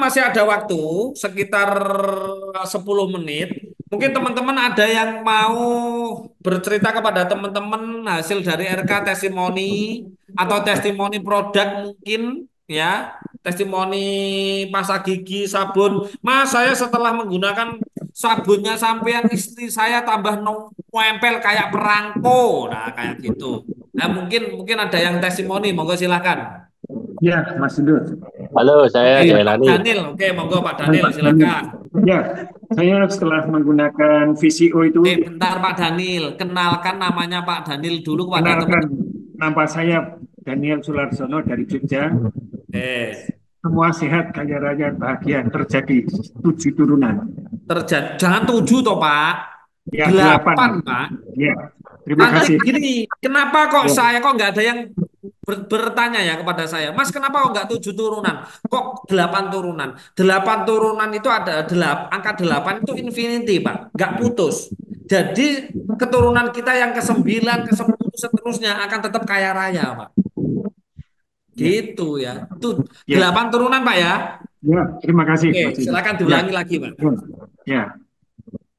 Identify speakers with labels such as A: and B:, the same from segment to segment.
A: masih ada waktu sekitar 10 menit. Mungkin teman-teman ada yang mau bercerita kepada teman-teman hasil dari RK testimoni atau testimoni produk mungkin ya. Testimoni pasta gigi, sabun. Mas, saya setelah menggunakan sabunnya sampean istri saya tambah nempel kayak perangko. Nah, kayak gitu. Nah, mungkin mungkin ada yang testimoni, monggo silahkan.
B: Ya, Mas Dut.
C: Halo, saya
A: Oke, Pak
C: Jailani.
A: Daniel. Oke, monggo Pak
B: Dan
A: Daniel,
B: Pak Dani.
A: silakan.
B: Ya, saya setelah menggunakan VCO itu,
A: Bentar Pak Daniel. Kenalkan namanya Pak Daniel dulu kepada
B: kenalkan
A: teman-teman.
B: nama saya Daniel Sularsono dari Jogja.
A: Oke.
B: Semua sehat, kaya raya, bahagia, terjadi 7 turunan.
A: Terjadi, jangan 7 toh Pak.
B: Ya,
A: 8
B: 8.
A: Pak.
B: Ya, terima
A: Nanti
B: kasih.
A: gini, kenapa kok
B: Ya,
A: saya kok nggak ada yang bertanya ya kepada saya, Mas, kenapa kok nggak 7 turunan? Kok 8 turunan? 8 turunan itu ada angka 8 itu infinity, Pak, nggak putus. Jadi keturunan kita yang ke-9, ke-10 seterusnya akan tetap kaya raya, Pak.
B: ya,
A: Gitu ya. Tuh
B: ya,
A: 8 turunan, Pak ya.
B: ya, terima kasih,
A: Oke,
B: Mas Dut.
A: silakan
B: Ya,
A: diulangi lagi, Pak.
B: ya, ya.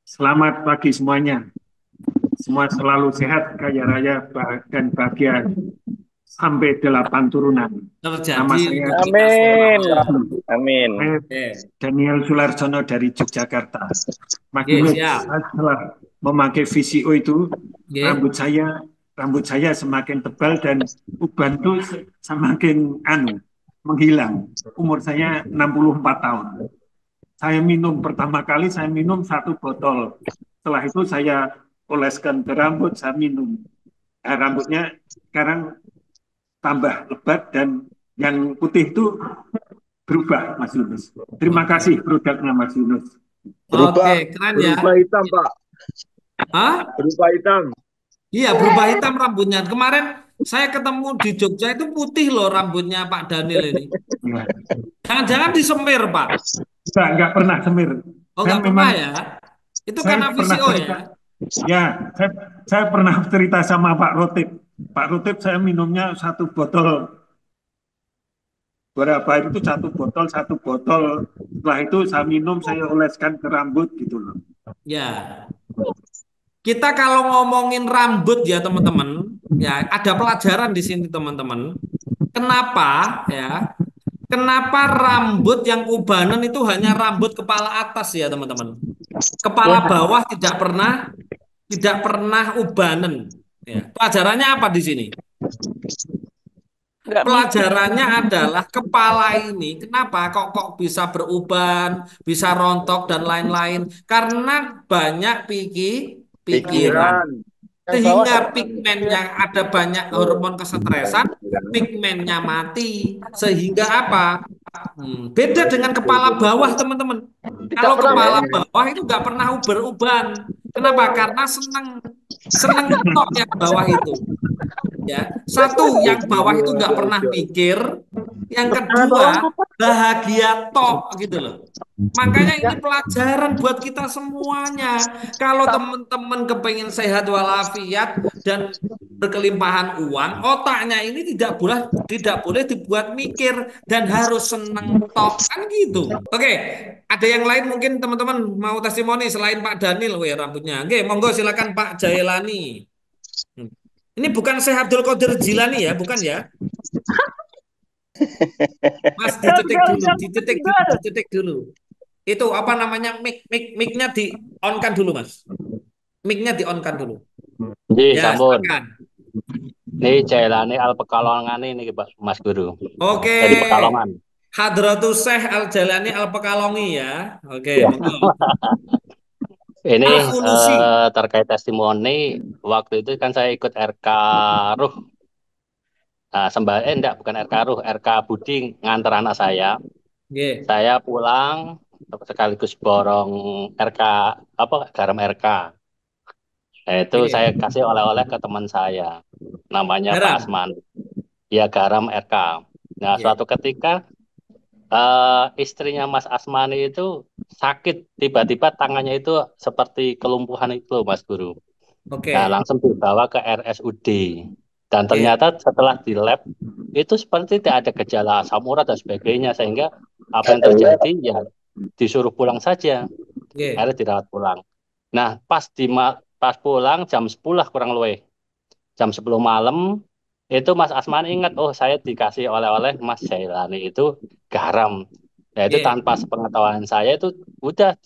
B: Selamat pagi semuanya. Semua selalu sehat, kaya raya, dan bahagia sampai 8 turunan. Nama
A: Terjadi
B: saya
A: untuk kita
C: Amin.
A: semuanya.
C: Amin.
B: Saya
A: Oke,
B: Daniel Sularsono dari Yogyakarta. Mas
A: oke,
B: Yunus,
A: siap.
B: saya setelah memakai VCO itu,
A: Oke.
B: rambut saya rambut saya semakin tebal dan uban itu semakin menghilang. Umur saya 64 tahun. Pertama kali saya minum 1 botol. Setelah itu saya oleskan ke rambut, saya minum. Rambutnya sekarang tambah lebat dan yang putih itu berubah, Mas Yunus. Terima
A: Oke.
B: kasih produknya, Mas Yunus.
A: Oke,
C: Berubah
A: keren ya.
C: berubah hitam, Pak.
A: Hah?
C: Berubah hitam.
A: Iya, berubah hitam rambutnya. Kemarin saya ketemu di Jogja itu putih loh rambutnya Pak Daniel ini.
B: Ya.
A: Jangan-jangan disemir, Pak.
B: Nggak pernah semir.
A: Oh,
B: Saya
A: nggak pernah
B: memang,
A: ya? Itu
B: saya
A: karena
B: pernah
A: VCO ya?
B: cerita, ya, saya pernah cerita sama Pak Rotip. Pak Rotip saya minumnya 1 botol, berapa itu 1 botol, 1 botol. Setelah itu saya minum, saya oleskan ke rambut gitu loh.
A: Ya. Kita kalau ngomongin rambut ya teman-teman, ya ada pelajaran di sini teman-teman. Kenapa ya? Kenapa rambut yang ubanan itu hanya rambut kepala atas ya teman-teman? Kepala bawah tidak pernah ubanan. Ya. Pelajarannya apa di sini?
C: Nggak mikir.
A: Pelajarannya adalah kepala ini kenapa kok bisa beruban, bisa rontok dan lain-lain? Karena banyak pikiran.
C: Pikiran. Yang bawah
A: Sehingga
C: tidak mikir.
A: pigmennya ada banyak hormon kesetresan, pigmennya mati. Sehingga apa? Beda dengan kepala bawah, teman-teman.
C: Tidak
A: Kalau
C: pernah
A: kepala
C: mikir.
A: bawah itu nggak pernah uber-uban. Kenapa? Karena seneng seneng tok yang bawah itu. Ya, satu yang bawah itu nggak pernah mikir, yang
C: Yang bawah
A: kedua bahagia tok gitu loh. Makanya ini pelajaran buat kita semuanya. Kalau teman-teman kepengen sehat walafiat dan berkelimpahan uang, otaknya ini tidak boleh dibuat mikir dan harus seneng tok kan gitu. Oke, ada yang lain mungkin teman-teman mau testimoni selain Pak Daniel, weh rambutnya. Oke, monggo silakan Pak Jailani. Ini bukan Syekh Abdul Qadir Jilani ya, bukan ya? Mas dititik dulu, dititik dulu, dititik dulu. Itu apa namanya mic-nya di on kan dulu, Mas. Mic-nya di on kan dulu.
C: Ji,
A: Ya,
C: sampun.
A: silakan.
C: Ini Jailani Al Pekalongan ini, Pak Mas Guru.
A: Oke.
C: Jadi Pekalongan.
A: Hadratus Syekh Al Jalani Al Pekalongi ya. Oke,
C: Ya.
A: monggo.
C: Ini
A: Al Fulusi.
C: terkait testimoni, waktu itu kan saya ikut RK Ruh. Nah, enggak, bukan RK Ruh, RK Budi nganter anak saya.
A: Oke.
C: Saya pulang sekaligus borong RK apa garam RK. Nah, itu saya
A: Oke.
C: kasih oleh-oleh ke teman saya, namanya Pak
A: Garam.
C: Asman. Ya garam RK. Nah,
A: Oke.
C: suatu ketika istrinya Mas Asmani itu sakit, tiba-tiba tangannya itu seperti kelumpuhan itu, Mas Guru. Nah,
A: Oke.
C: langsung dibawa ke RSUD. Dan
A: Oke,
C: ternyata setelah di lab itu seperti tidak ada gejala asam urat dan sebagainya, sehingga apa yang terjadi ya disuruh pulang saja,
A: oke,
C: akhirnya dirawat pulang. Nah, pas pulang jam 10 lah kurang lebih, jam 10 malam itu Mas Asman ingat, oh saya dikasih oleh-oleh Mas Jailani itu garam. Nah itu
A: oke,
C: tanpa sepengetahuan saya itu udah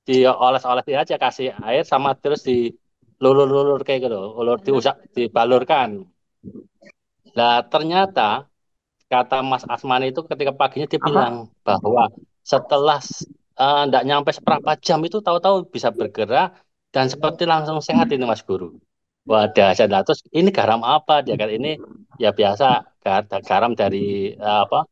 C: dioles-oles aja, kasih air sama terus dilulur-lulur kayak gitu, ulur dibalurkan. Nah ternyata kata Mas Asman itu ketika paginya dia bilang
B: Apa?
C: bahwa setelah nggak nyampe seberapa jam itu tahu-tahu bisa bergerak dan seperti langsung sehat ini Mas Guru. Wah, dahsyat lah. Terus ini garam apa? Dia kan ini ya biasa garam dari apa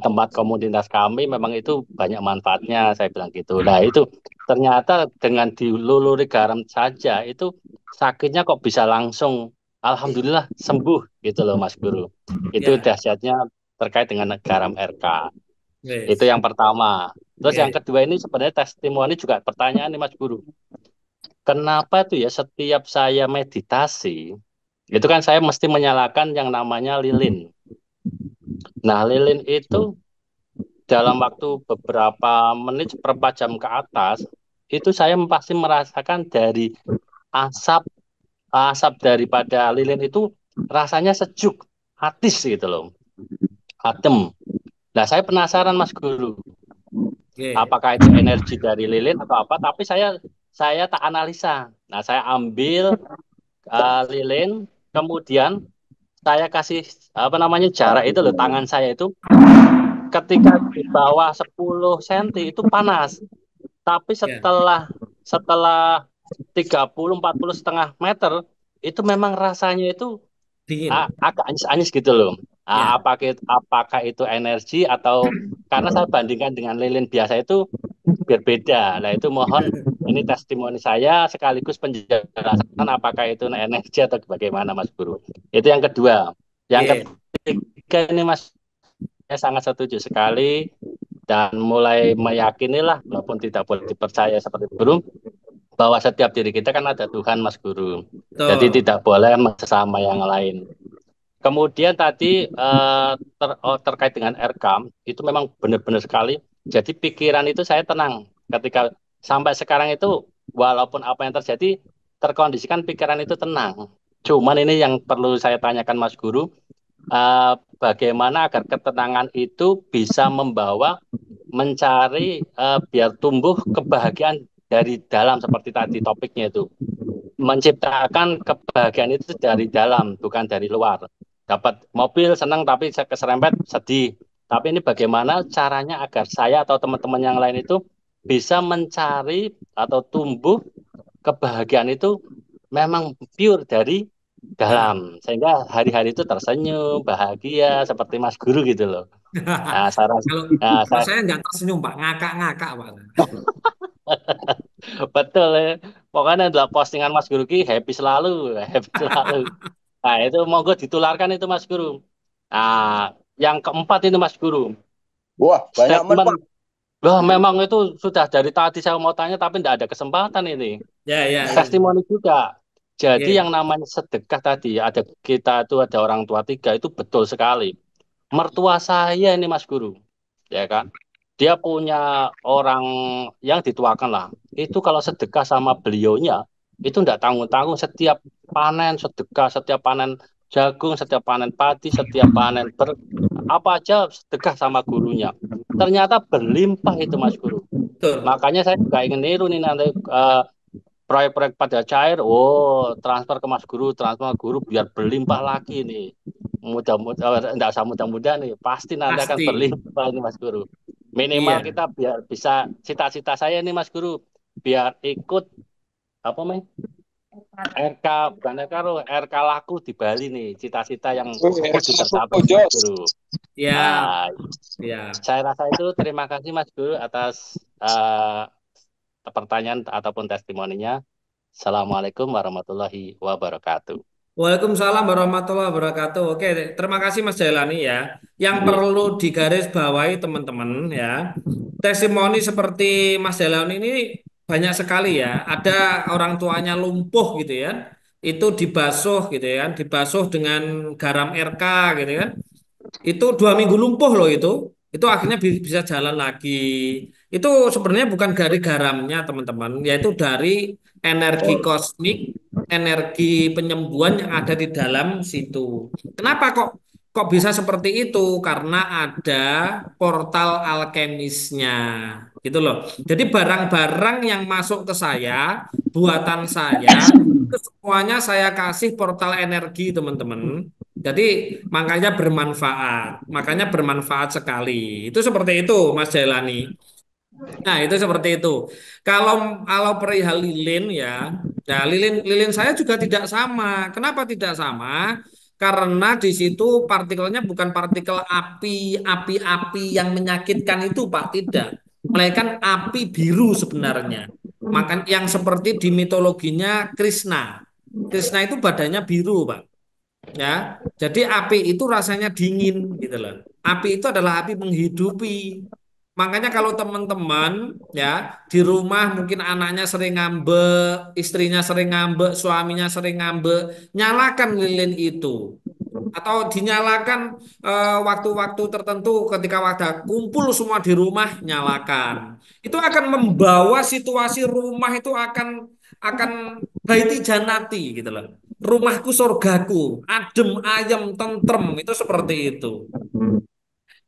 C: tempat komunitas kami memang itu banyak manfaatnya. Saya bilang gitu. Nah itu ternyata dengan diluluri garam saja itu sakitnya kok bisa langsung, alhamdulillah sembuh gitu loh Mas Guru. Itu
A: ya,
C: dahsyatnya terkait dengan garam RK. Itu
A: yes,
C: yang pertama. Terus yang
A: oke,
C: kedua ini sebenarnya testimoni juga pertanyaan nih Mas Guru. Kenapa tuh ya setiap saya meditasi, itu kan saya mesti menyalakan yang namanya lilin. Nah, lilin itu dalam waktu beberapa menit, seperempat jam ke atas, itu saya pasti merasakan dari asap asap daripada lilin itu rasanya sejuk, hatis gitu loh, adem. Nah, saya penasaran Mas Guru,
A: oke,
C: apakah itu energi dari lilin atau apa? Tapi saya tak analisa. Nah, saya ambil lilin, kemudian saya kasih apa namanya jarak itu loh, tangan saya itu ketika di bawah 10 cm itu panas, tapi
A: ya,
C: setelah setelah 30-40 setengah meter itu memang rasanya itu
A: dingin.
C: agak anis-anis gitu loh.
A: Ya,
C: Apakah itu energi atau karena saya bandingkan dengan lilin biasa itu berbeda. Nah, itu mohon ini testimoni saya sekaligus penjelasan apakah itu energi atau bagaimana Mas Guru. Itu yang kedua. Yang
A: oke,
C: ketiga ini Mas, saya sangat setuju sekali dan mulai meyakinilah walaupun tidak boleh dipercaya seperti guru bahwa setiap diri kita kan ada Tuhan Mas Guru. Jadi
A: betul,
C: tidak boleh sesama yang lain. Kemudian tadi terkait dengan RK itu memang benar-benar sekali. Jadi pikiran itu saya tenang ketika sampai sekarang itu walaupun apa yang terjadi terkondisikan pikiran itu tenang. Cuman ini yang perlu saya tanyakan Mas Guru, bagaimana agar ketenangan itu bisa membawa mencari biar tumbuh kebahagiaan dari dalam seperti tadi topiknya itu menciptakan kebahagiaan itu dari dalam bukan dari luar. Dapat mobil senang tapi keserempet sedih. Tapi ini bagaimana caranya agar saya atau teman-teman yang lain itu bisa mencari atau tumbuh kebahagiaan itu memang pure dari dalam
A: dalam.
C: sehingga hari-hari itu tersenyum bahagia seperti Mas Guru gitu loh. Nah,
A: Kalau
C: nah,
A: kalau
C: saya
A: saya nggak tersenyum Pak, ngakak-ngakak Pak.
C: betul ya. Pokoknya adalah postingan Mas Guru ki happy selalu, happy selalu. Nah, itu monggo ditularkan itu Mas Guru. Nah, yang keempat itu Mas Guru,
D: Wah, banyak
C: statement.
D: manfaat.
C: Wah, memang itu sudah dari tadi saya mau tanya tapi tidak ada kesempatan ini.
A: Ya, ya, ya.
C: Testimoni juga. Jadi
A: Oke.
C: yang namanya sedekah tadi, ada kita itu ada orang tua tiga itu betul sekali. Mertua saya ini Mas Guru, ya kan? Dia punya orang yang dituakan lah. Itu kalau sedekah sama beliaunya, itu tidak tanggung-tanggung setiap panen sedekah, setiap panen jagung, setiap panen padi, setiap panen apa aja sedekah sama gurunya. Ternyata berlimpah itu Mas Guru.
A: Betul.
C: Makanya saya juga ingin niru nih nanti proyek-proyek pada cair, oh transfer ke Mas Guru, transfer ke Guru biar berlimpah lagi nih. Mudah-mudahan, enggak usah mudah-mudah nih, pasti nanti akan
A: Pasti.
C: berlimpah ini Mas Guru. Minimal
A: Iya.
C: kita biar bisa, cita-cita saya nih Mas Guru, biar ikut apa nih? RK bukan RK, RK laku di Bali nih, cita-cita yang kudu tercapai Mas
D: Jos.
C: Guru.
A: Ya,
C: Nah,
A: ya.
C: saya rasa itu terima kasih Mas Guru atas pertanyaan ataupun testimoninya. Assalamualaikum warahmatullahi wabarakatuh.
A: Waalaikumsalam warahmatullahi wabarakatuh. Oke, terima kasih Mas Jailani ya. Yang
C: Iya,
A: perlu digarisbawahi teman-teman ya, testimoni seperti Mas Jailani ini banyak sekali ya. Ada orang tuanya lumpuh gitu ya, itu dibasuh gitu ya kan, dibasuh dengan garam RK gitu kan. Itu 2 minggu lumpuh loh itu akhirnya bisa jalan lagi. Itu sebenarnya bukan dari garamnya teman-teman, yaitu dari energi kosmik, energi penyembuhan yang ada di dalam situ. Kenapa kok bisa seperti itu? Karena ada portal alkemisnya, gitu loh. Jadi barang-barang yang masuk ke saya, buatan saya, itu semuanya saya kasih portal energi teman-teman. Jadi makanya bermanfaat, makanya bermanfaat sekali. Itu seperti itu, Mas Jailani. Nah, itu seperti itu. Kalau kalau perihal lilin ya, ya lilin lilin saya juga tidak sama. Kenapa tidak sama? Karena di situ partikelnya bukan partikel api yang menyakitkan itu, Pak, tidak. Melainkan api biru sebenarnya. Makan yang seperti di mitologinya Krishna. Krishna itu badannya biru, Pak. Ya, jadi api itu rasanya dingin gitu loh. Api itu adalah api menghidupi. Makanya kalau teman-teman ya di rumah mungkin anaknya sering ngambek, istrinya sering ngambek, suaminya sering ngambek, nyalakan lilin itu. Atau dinyalakan waktu-waktu tertentu ketika wadah kumpul semua di rumah nyalakan. Itu akan membawa situasi rumah itu akan baiti janati gitu loh. Rumahku surgaku, adem, ayem, tentrem, itu seperti itu.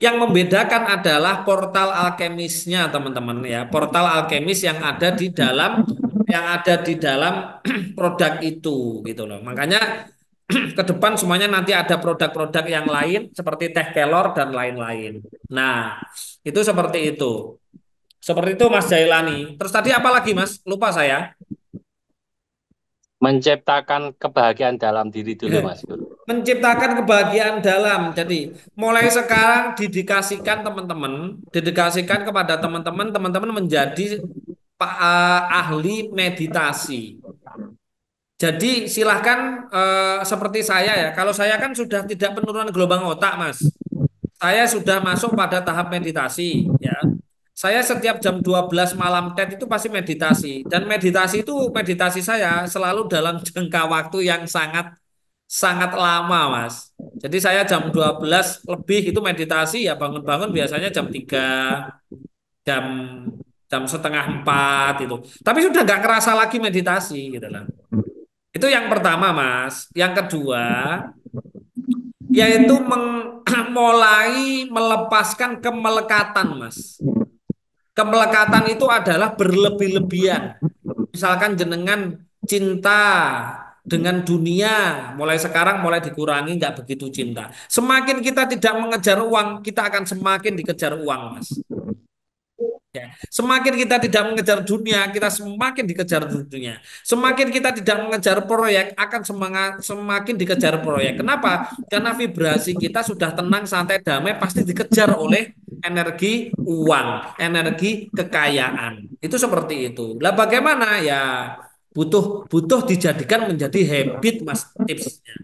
A: Yang membedakan adalah portal alkemisnya, teman-teman ya. Portal alkemis yang ada di dalam produk itu gitu loh. Makanya ke depan semuanya nanti ada produk-produk yang lain seperti teh kelor dan lain-lain. Nah, itu seperti itu. Seperti itu Mas Jailani. Terus tadi apa lagi Mas? Lupa saya.
C: Menciptakan kebahagiaan dalam diri dulu, Mas Guru.
A: Menciptakan kebahagiaan dalam. Jadi mulai sekarang dedikasikan kepada teman-teman, teman-teman menjadi ahli meditasi. Jadi silahkan seperti saya ya. Kalau saya kan sudah tidak penurunan gelombang otak, Mas. Saya sudah masuk pada tahap meditasi ya. Saya setiap jam 12 malam TED itu pasti meditasi. Dan meditasi saya selalu dalam jangka waktu yang sangat sangat lama, Mas. Jadi saya jam 12 lebih itu meditasi ya bangun-bangun biasanya jam 3 jam jam setengah 4 itu. Tapi sudah nggak kerasa lagi meditasi gitu lah. Itu yang pertama, Mas. Yang kedua, yaitu mulai melepaskan kemelekatan, Mas. Kemelekatan itu adalah berlebih-lebihan. Misalkan jenengan cinta dengan dunia, mulai sekarang mulai dikurangi, nggak begitu cinta. Semakin kita tidak mengejar uang, kita akan semakin dikejar uang, Mas. Ya. Semakin kita tidak mengejar dunia, kita semakin dikejar dunia. Semakin kita tidak mengejar proyek, akan semakin dikejar proyek. Kenapa? Karena vibrasi kita sudah tenang, santai, damai, pasti dikejar oleh energi uang, energi kekayaan. Itu seperti itu. Lah bagaimana ya? Butuh butuh dijadikan menjadi habit, Mas, tipsnya.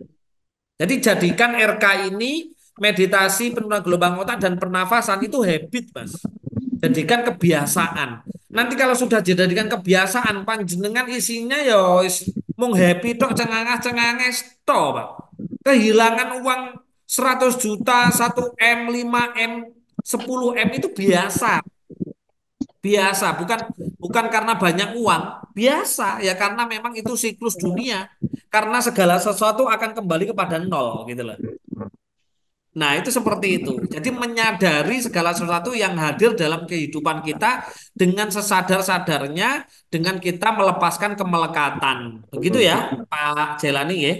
A: Jadi jadikan RK ini meditasi penurunan gelombang otak dan pernafasan itu habit, Mas. Jadikan kebiasaan. Nanti kalau sudah dijadikan kebiasaan, panjenengan isinya ya mung happy tok cengangas-cenganges tok, Pak. Kehilangan uang 100 juta, 1 M, 5 M, 10 M itu biasa. Biasa, bukan bukan karena banyak uang, biasa ya karena memang itu siklus dunia. Karena segala sesuatu akan kembali kepada nol gitu loh. Nah, itu seperti itu. Jadi menyadari segala sesuatu yang hadir dalam kehidupan kita dengan sesadar-sadarnya dengan kita melepaskan kemelekatan. Begitu ya, Pak Jelani ya.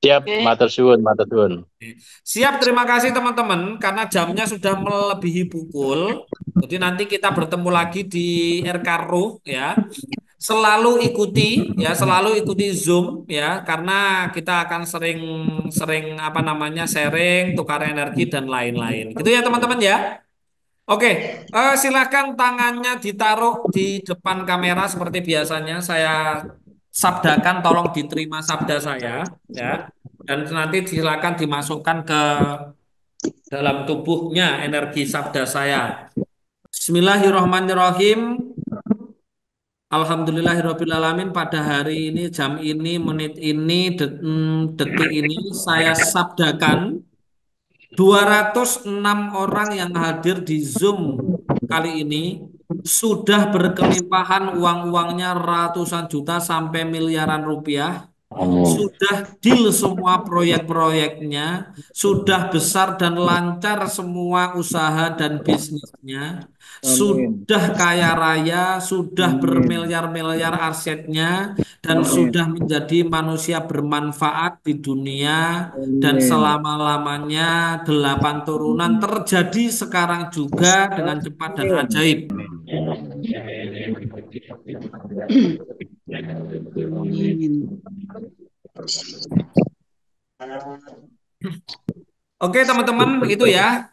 C: Siap,
D: Oke.
C: matur suwun, matur suwun.
A: Siap, terima kasih teman-teman karena jamnya sudah melebihi pukul. Jadi nanti kita bertemu lagi di RK Ruh ya. Selalu ikuti Zoom ya karena kita akan sering apa namanya sharing, tukar energi dan lain-lain. Gitu ya teman-teman ya. Oke, silakan tangannya ditaruh di depan kamera seperti biasanya. Saya sabdakan, tolong diterima sabda saya ya. Dan nanti silakan dimasukkan ke dalam tubuhnya energi sabda saya. Bismillahirrahmanirrahim. Alhamdulillahirrabbilalamin, pada hari ini, jam ini, menit ini, detik ini, saya sabdakan 206 orang yang hadir di Zoom kali ini sudah berkelimpahan uang-uangnya ratusan juta sampai miliaran rupiah. Sudah deal semua proyek-proyeknya, sudah besar dan lancar semua usaha dan bisnisnya,
B: Amin.
A: sudah kaya raya, sudah
B: Amin.
A: bermiliar-miliar asetnya, dan
B: Amin.
A: sudah menjadi manusia bermanfaat di dunia, dan
B: Amin.
A: selama-lamanya 8 turunan terjadi sekarang juga dengan cepat dan
B: Amin.
A: ajaib. Oke teman-teman, itu ya.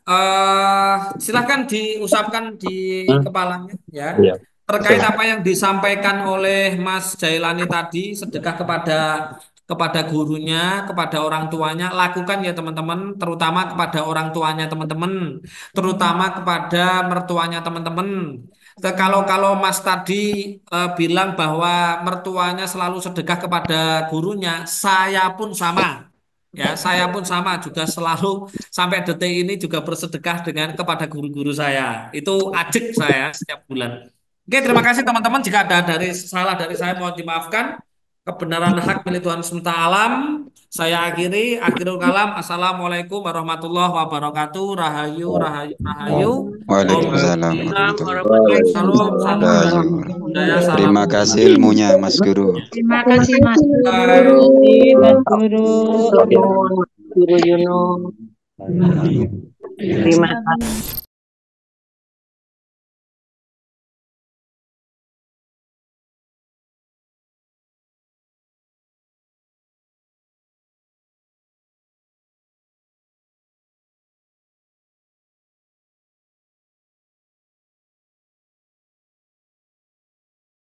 A: Silahkan diusapkan di kepalanya ya.
C: Iya.
A: Terkait apa yang disampaikan oleh Mas Jailani tadi, sedekah kepada gurunya, kepada orang tuanya, lakukan ya teman-teman, terutama kepada orang tuanya teman-teman, terutama kepada mertuanya teman-teman. Kalau Mas tadi bilang bahwa mertuanya selalu sedekah kepada gurunya, saya pun sama. Ya, saya pun sama juga selalu sampai detik ini juga bersedekah dengan kepada guru-guru saya. Itu ajak saya setiap bulan. Oke, terima kasih teman-teman. Jika ada salah dari saya mohon dimaafkan. Kebenaran hak milik Tuhan semesta alam. Saya akhirul kalam. Assalamualaikum warahmatullahi wabarakatuh. Rahayu, rahayu, rahayu. Om
D: Waalaikumsalam
A: Salam,
D: warahmatullahi
A: salam, salam
D: wabarakatuh.
A: budaya, salam.
D: Terima kasih ilmunya Mas Guru.
E: Terima kasih Mas
A: Bye.
E: Guru. Mas Guru.
F: Guru Yuno. Terima kasih.